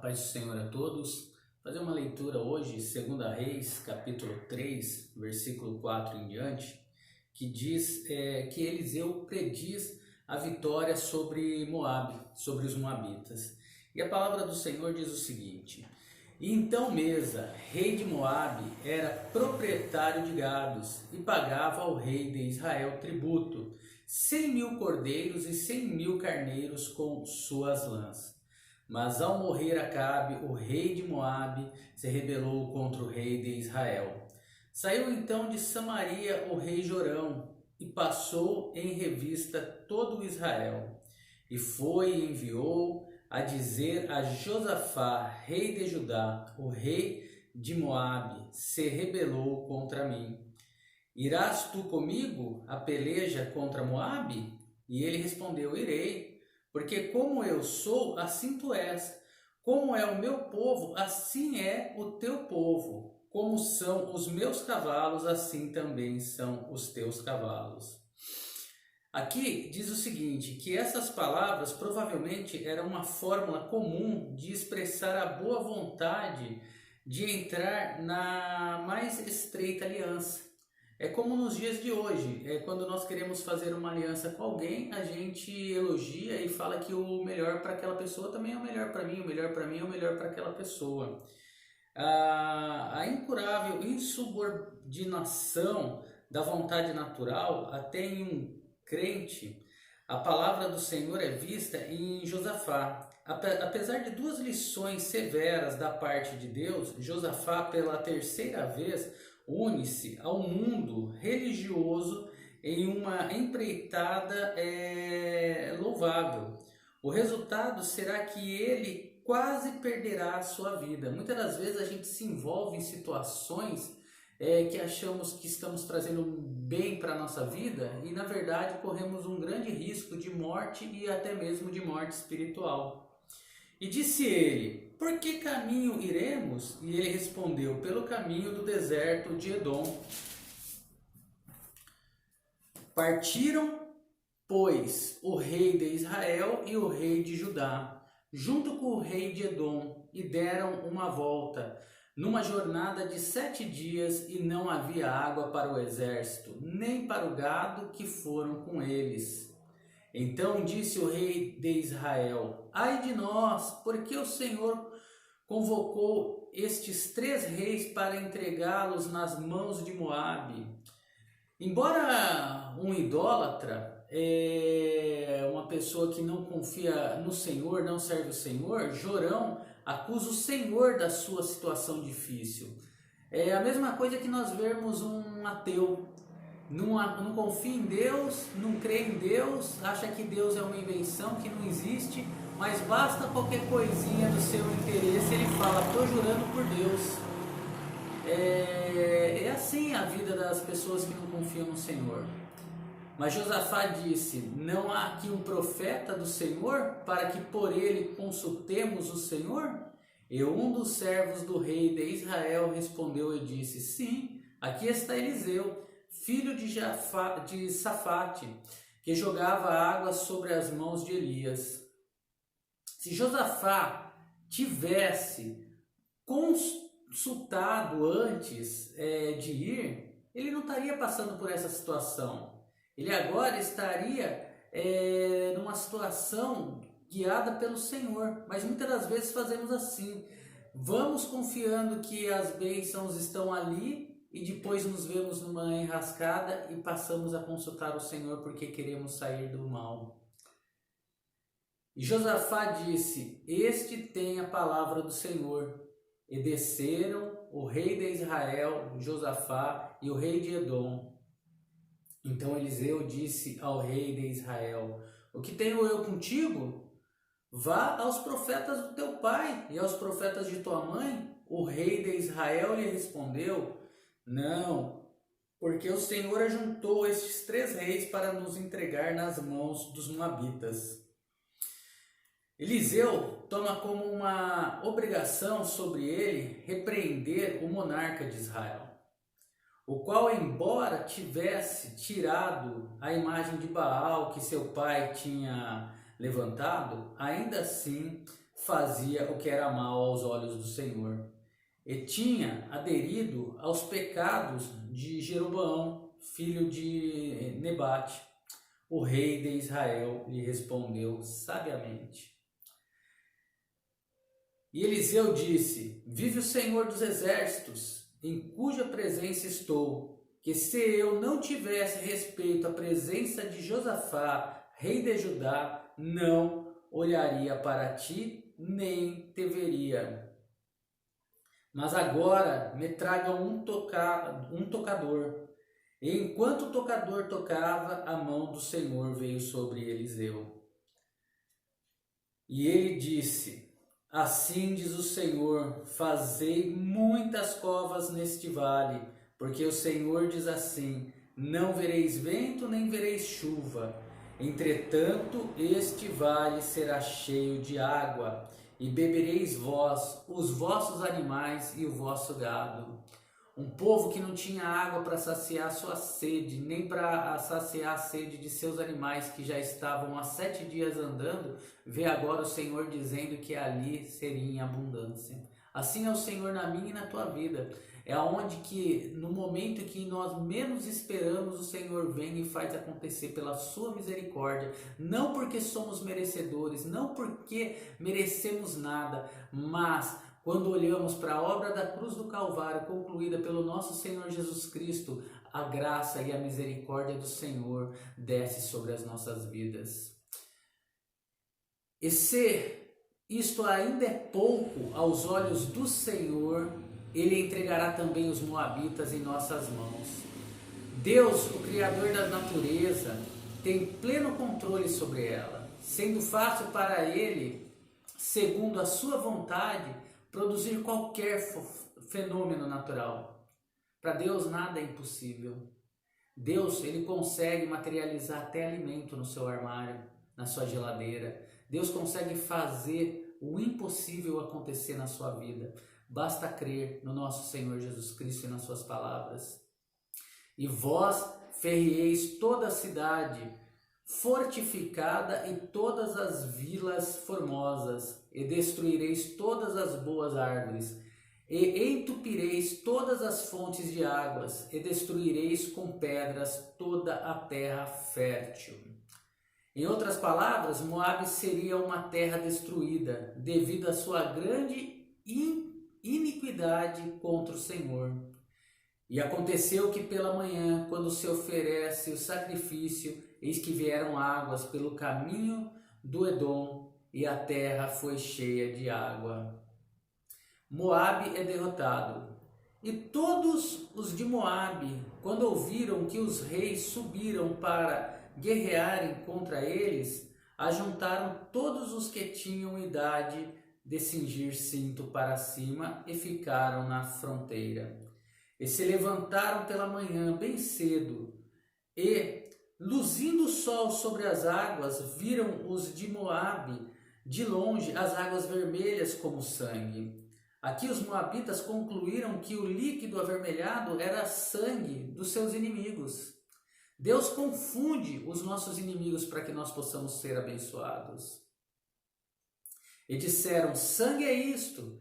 Paz do Senhor a todos. Fazer uma leitura hoje, 2 Reis, capítulo 3, versículo 4 em diante, que diz que Eliseu prediz a vitória sobre Moabe, sobre os moabitas. E a palavra do Senhor diz o seguinte: E então Mesa, rei de Moabe, era proprietário de gados e pagava ao rei de Israel tributo, 100.000 cordeiros e 100.000 carneiros com suas lãs. Mas ao morrer Acabe, o rei de Moabe, se rebelou contra o rei de Israel. Saiu então de Samaria o rei Jorão e passou em revista todo o Israel. E foi e enviou a dizer a Josafá, rei de Judá: o rei de Moabe se rebelou contra mim. Irás tu comigo a peleja contra Moabe? E ele respondeu: Irei. Porque como eu sou, assim tu és. Como é o meu povo, assim é o teu povo. Como são os meus cavalos, assim também são os teus cavalos. Aqui diz o seguinte, que essas palavras provavelmente eram uma fórmula comum de expressar a boa vontade de entrar na mais estreita aliança. É como nos dias de hoje, quando nós queremos fazer uma aliança com alguém, a gente elogia e fala que o melhor para aquela pessoa também é o melhor para mim, o melhor para mim é o melhor para aquela pessoa. A incurável insubordinação da vontade natural, até em um crente, a palavra do Senhor é vista em Josafá. Apesar de duas lições severas da parte de Deus, Josafá, pela terceira vez, une-se ao mundo religioso em uma empreitada louvável. O resultado será que ele quase perderá a sua vida. Muitas das vezes a gente se envolve em situações que achamos que estamos trazendo bem para a nossa vida e na verdade corremos um grande risco de morte e até mesmo de morte espiritual. E disse ele: Por que caminho iremos? E ele respondeu: Pelo caminho do deserto de Edom. Partiram, pois, o rei de Israel e o rei de Judá, junto com o rei de Edom, e deram uma volta, numa jornada de 7 dias, e não havia água para o exército, nem para o gado que foram com eles. Então disse o rei de Israel: Ai de nós, porque o Senhor convocou estes 3 reis para entregá-los nas mãos de Moabe. Embora um idólatra, uma pessoa que não confia no Senhor, não serve o Senhor, Jorão acusa o Senhor da sua situação difícil. É a mesma coisa que nós vermos um ateu. Não confia em Deus, não crê em Deus, acha que Deus é uma invenção, que não existe, mas basta qualquer coisinha do seu interesse, ele fala: estou jurando por Deus. É assim a vida das pessoas que não confiam no Senhor. Mas Josafá disse: Não há aqui um profeta do Senhor, para que por ele consultemos o Senhor? E um dos servos do rei de Israel respondeu e disse: Sim, aqui está Eliseu, filho de Safate, que jogava água sobre as mãos de Elias. Se Josafá tivesse consultado antes de ir, ele não estaria passando por essa situação. Ele agora estaria numa situação guiada pelo Senhor. Mas muitas das vezes fazemos assim. Vamos confiando que as bênçãos estão ali, e depois nos vemos numa enrascada e passamos a consultar o Senhor porque queremos sair do mal. E Josafá disse: Este tem a palavra do Senhor. E desceram o rei de Israel, Josafá, e o rei de Edom. Então Eliseu disse ao rei de Israel: O que tenho eu contigo? Vá aos profetas do teu pai e aos profetas de tua mãe. O rei de Israel lhe respondeu: Não, porque o Senhor ajuntou estes 3 reis para nos entregar nas mãos dos moabitas. Eliseu toma como uma obrigação sobre ele repreender o monarca de Israel, o qual, embora tivesse tirado a imagem de Baal que seu pai tinha levantado, ainda assim fazia o que era mal aos olhos do Senhor e tinha aderido aos pecados de Jeroboão, filho de Nebate. O rei de Israel lhe respondeu sabiamente. E Eliseu disse: Vive o Senhor dos exércitos, em cuja presença estou, que se eu não tivesse respeito à presença de Josafá, rei de Judá, não olharia para ti, nem te veria. Mas agora me traga um tocador. E enquanto o tocador tocava, a mão do Senhor veio sobre Eliseu. E ele disse: Assim diz o Senhor, fazei muitas covas neste vale, porque o Senhor diz assim: não vereis vento, nem vereis chuva. Entretanto, este vale será cheio de água, e bebereis vós, os vossos animais e o vosso gado. Um povo que não tinha água para saciar sua sede, nem para saciar a sede de seus animais que já estavam há 7 dias andando, vê agora o Senhor dizendo que ali seria em abundância. Assim é o Senhor na minha e na tua vida. É onde que, no momento que nós menos esperamos, o Senhor vem e faz acontecer pela sua misericórdia. Não porque somos merecedores, não porque merecemos nada, mas quando olhamos para a obra da cruz do Calvário concluída pelo nosso Senhor Jesus Cristo, a graça e a misericórdia do Senhor desce sobre as nossas vidas. E se isto ainda é pouco aos olhos do Senhor, Ele entregará também os moabitas em nossas mãos. Deus, o Criador da natureza, tem pleno controle sobre ela, sendo fácil para Ele, segundo a sua vontade, produzir qualquer fenômeno natural. Para Deus nada é impossível. Deus, Ele consegue materializar até alimento no seu armário, na sua geladeira. Deus consegue fazer o impossível acontecer na sua vida. Basta crer no nosso Senhor Jesus Cristo e nas suas palavras. E vós ferrieis toda a cidade fortificada e todas as vilas formosas, e destruireis todas as boas árvores, e entupireis todas as fontes de águas, e destruireis com pedras toda a terra fértil. Em outras palavras, Moabe seria uma terra destruída, devido à sua grande iniquidade contra o Senhor. E aconteceu que pela manhã, quando se oferece o sacrifício, eis que vieram águas pelo caminho do Edom, e a terra foi cheia de água. Moabe é derrotado. E todos os de Moabe, quando ouviram que os reis subiram para guerrearem contra eles, ajuntaram todos os que tinham idade de cingir cinto para cima e ficaram na fronteira. E se levantaram pela manhã bem cedo, e, luzindo o sol sobre as águas, viram os de Moabe de longe as águas vermelhas como sangue. Aqui os moabitas concluíram que o líquido avermelhado era sangue dos seus inimigos. Deus confunde os nossos inimigos para que nós possamos ser abençoados. E disseram: sangue é isto,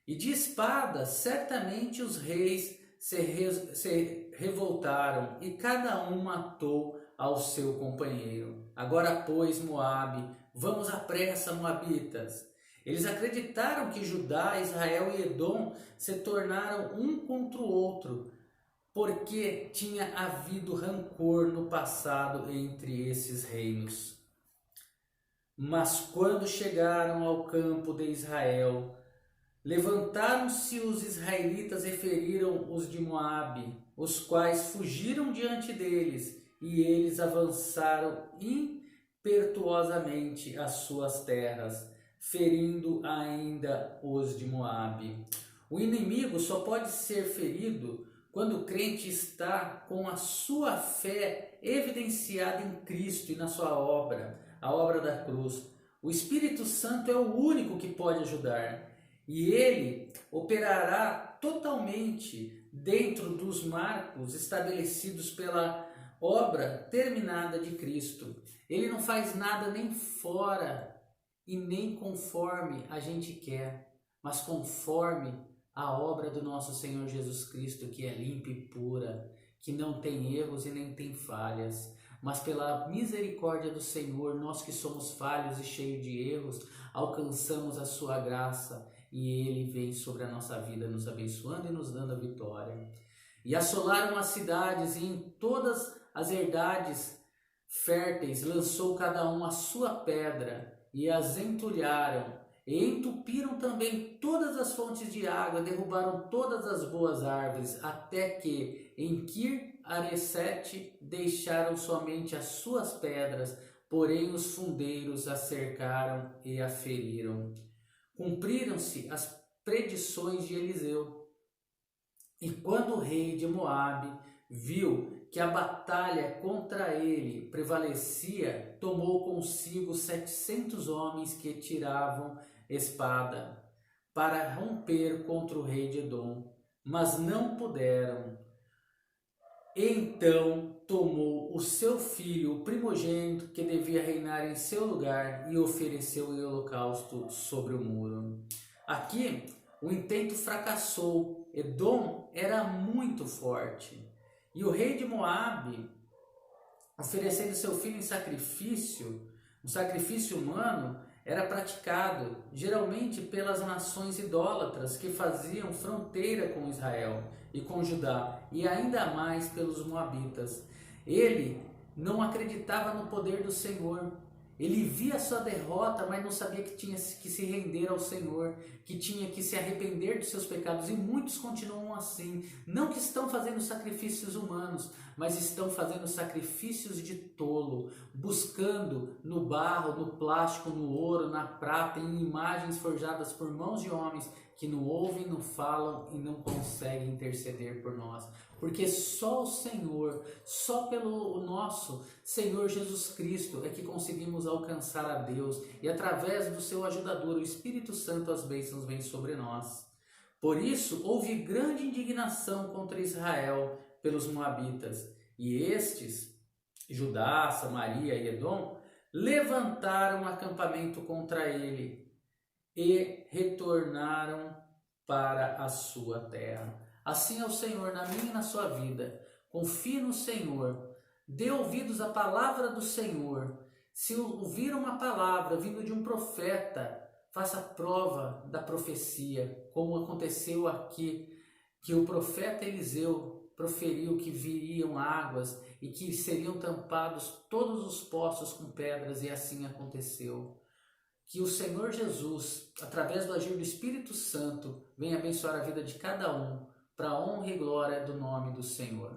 e de espada certamente os reis se revoltaram, e cada um matou ao seu companheiro. Agora, pois, Moabe, vamos à pressa, moabitas. Eles acreditaram que Judá, Israel e Edom se tornaram um contra o outro, porque tinha havido rancor no passado entre esses reinos. Mas quando chegaram ao campo de Israel, levantaram-se os israelitas e feriram os de Moabe, os quais fugiram diante deles, e eles avançaram impetuosamente às suas terras, ferindo ainda os de Moabe. O inimigo só pode ser ferido quando o crente está com a sua fé evidenciada em Cristo e na sua obra, a obra da cruz. O Espírito Santo é o único que pode ajudar. E ele operará totalmente dentro dos marcos estabelecidos pela obra terminada de Cristo. Ele não faz nada nem fora e nem conforme a gente quer, mas conforme a obra do nosso Senhor Jesus Cristo, que é limpa e pura, que não tem erros e nem tem falhas. Mas pela misericórdia do Senhor, nós que somos falhos e cheios de erros, alcançamos a sua graça e Ele vem sobre a nossa vida, nos abençoando e nos dando a vitória. E assolaram as cidades, e em todas as herdades férteis lançou cada um a sua pedra, e as entulharam, e entupiram também todas as fontes de água, derrubaram todas as boas árvores, até que em Kir-Haresete deixaram somente as suas pedras, porém os fundeiros a cercaram e a feriram. Cumpriram-se as predições de Eliseu. E quando o rei de Moabe viu que a batalha contra ele prevalecia, tomou consigo 700 homens que tiravam espada para romper contra o rei de Edom, mas não puderam. Então tomou o seu filho, o primogênito, que devia reinar em seu lugar, e ofereceu em holocausto sobre o muro. Aqui o intento fracassou. Edom era muito forte. E o rei de Moabe, oferecendo seu filho em sacrifício, um sacrifício humano, era praticado geralmente pelas nações idólatras que faziam fronteira com Israel e com Judá, e ainda mais pelos moabitas. Ele não acreditava no poder do Senhor. Ele via sua derrota, mas não sabia que tinha que se render ao Senhor, que tinha que se arrepender dos seus pecados. E muitos continuam assim. Não que estão fazendo sacrifícios humanos, mas estão fazendo sacrifícios de tolo, buscando no barro, no plástico, no ouro, na prata, em imagens forjadas por mãos de homens que não ouvem, não falam e não conseguem interceder por nós. Porque só o Senhor, só pelo nosso Senhor Jesus Cristo é que conseguimos alcançar a Deus, e através do seu ajudador, o Espírito Santo, as bênçãos vêm sobre nós. Por isso, houve grande indignação contra Israel pelos moabitas, e estes, Judá, Samaria e Edom, levantaram acampamento contra ele e retornaram para a sua terra. Assim é o Senhor na minha e na sua vida. Confie no Senhor. Dê ouvidos à palavra do Senhor. Se ouvir uma palavra vindo de um profeta, faça prova da profecia, como aconteceu aqui, que o profeta Eliseu proferiu que viriam águas e que seriam tampados todos os poços com pedras, e assim aconteceu. Que o Senhor Jesus, através do agir do Espírito Santo, venha abençoar a vida de cada um, para a honra e glória do nome do Senhor.